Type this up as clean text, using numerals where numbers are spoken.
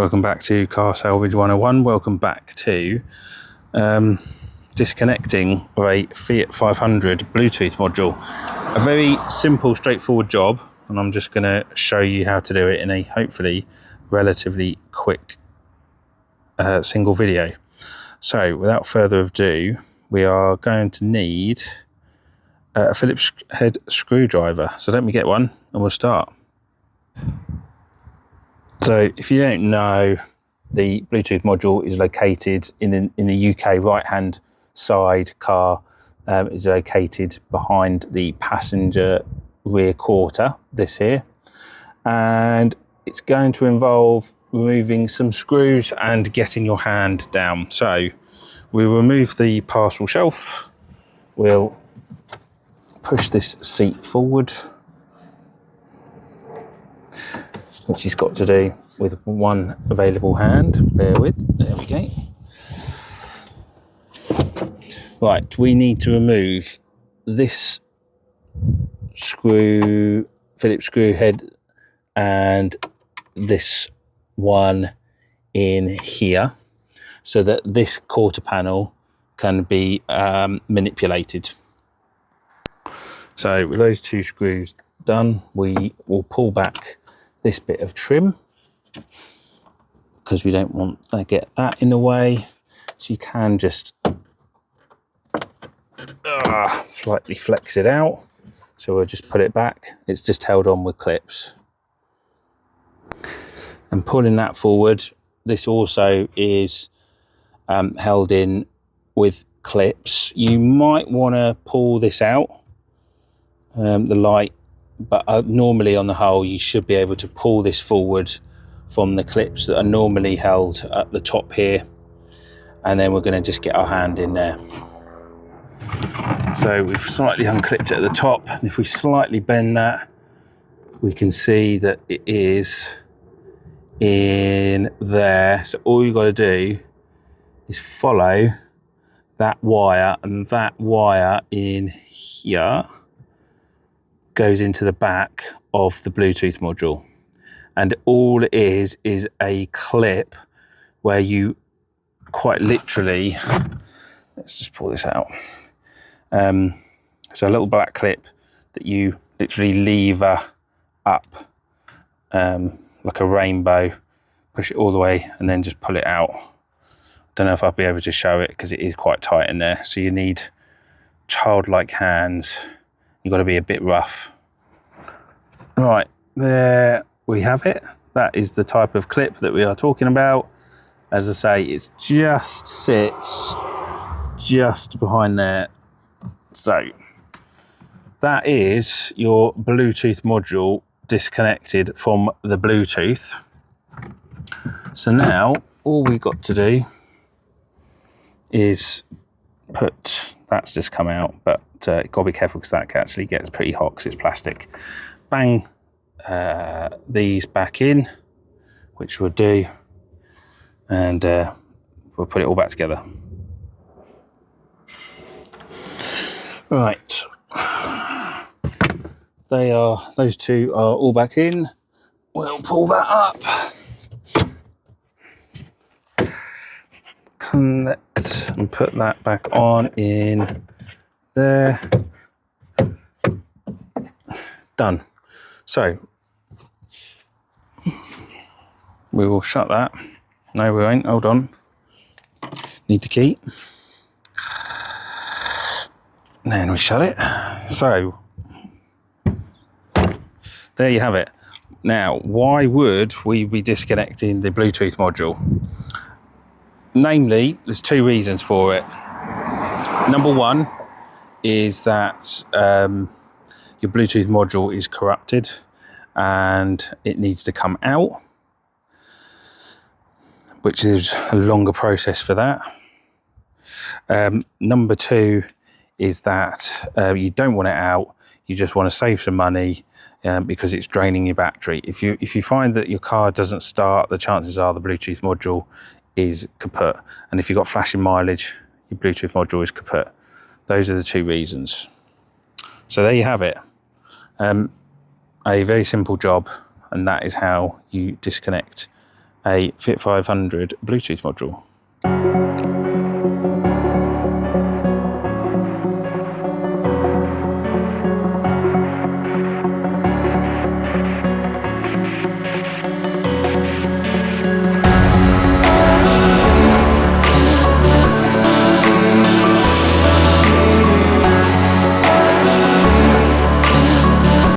Welcome back to Car Salvage 101. Welcome back to disconnecting of a Fiat 500 Bluetooth module. A very simple, straightforward job, and I'm just going to show you how to do it in a hopefully relatively quick single video. So without further ado, we are going to need a Phillips head screwdriver. So let me get one and we'll start. So if you don't know, the Bluetooth module is located in the UK right-hand side car. Is located behind the passenger rear quarter, this here. And it's going to involve removing some screws and getting your hand down. So we'll remove the parcel shelf. We'll push this seat forward, which he's got to do with one available hand. Bear with, there we go. Right, we need to remove this screw, Phillips screw head, and this one in here, so that this quarter panel can be manipulated. So with those two screws done, we will pull back this bit of trim because we don't want to get that in the way. So you can just slightly flex it out. So we'll just put it back. It's just held on with clips. And pulling that forward, this also is held in with clips. You might want to pull this out, the light, but normally on the whole you should be able to pull this forward from the clips that are normally held at the top here, and then we're going to just get our hand in there. So we've slightly unclipped it at the top, and if we slightly bend that, we can see that it is in there. So all you've got to do is follow that wire, and that wire in here goes into the back of the Bluetooth module, and all it is a clip where you quite literally, let's just pull this out, so a little black clip that you literally lever up like a rainbow, push it all the way and then just pull it out. Don't know if I'll be able to show it because it is quite tight in there, so you need childlike hands. You've got to be a bit rough. Right, there we have it. That is the type of clip that we are talking about. As I say, it just sits just behind there. So that is your Bluetooth module disconnected from the Bluetooth. So now all we've got to do is put, that's just come out, but got to be careful because that actually gets pretty hot because it's plastic. Bang these back in, which we'll do, and we'll put it all back together. Right, those two are all back in. We'll pull that up, connect and put that back on in there. Done. So we will shut that. No, we won't. Hold on. Need the key. And then we shut it. So there you have it. Now, why would we be disconnecting the Bluetooth module? Namely, there's two reasons for it. Number one is that your Bluetooth module is corrupted and it needs to come out, which is a longer process for that. Number two is that you don't want it out, you just want to save some money because it's draining your battery. If you find that your car doesn't start, the chances are the Bluetooth module is kaput. And if you've got flashing mileage, your Bluetooth module is kaput. Those are the two reasons. So there you have it. A very simple job, and that is how you disconnect a Fiat 500 Bluetooth module.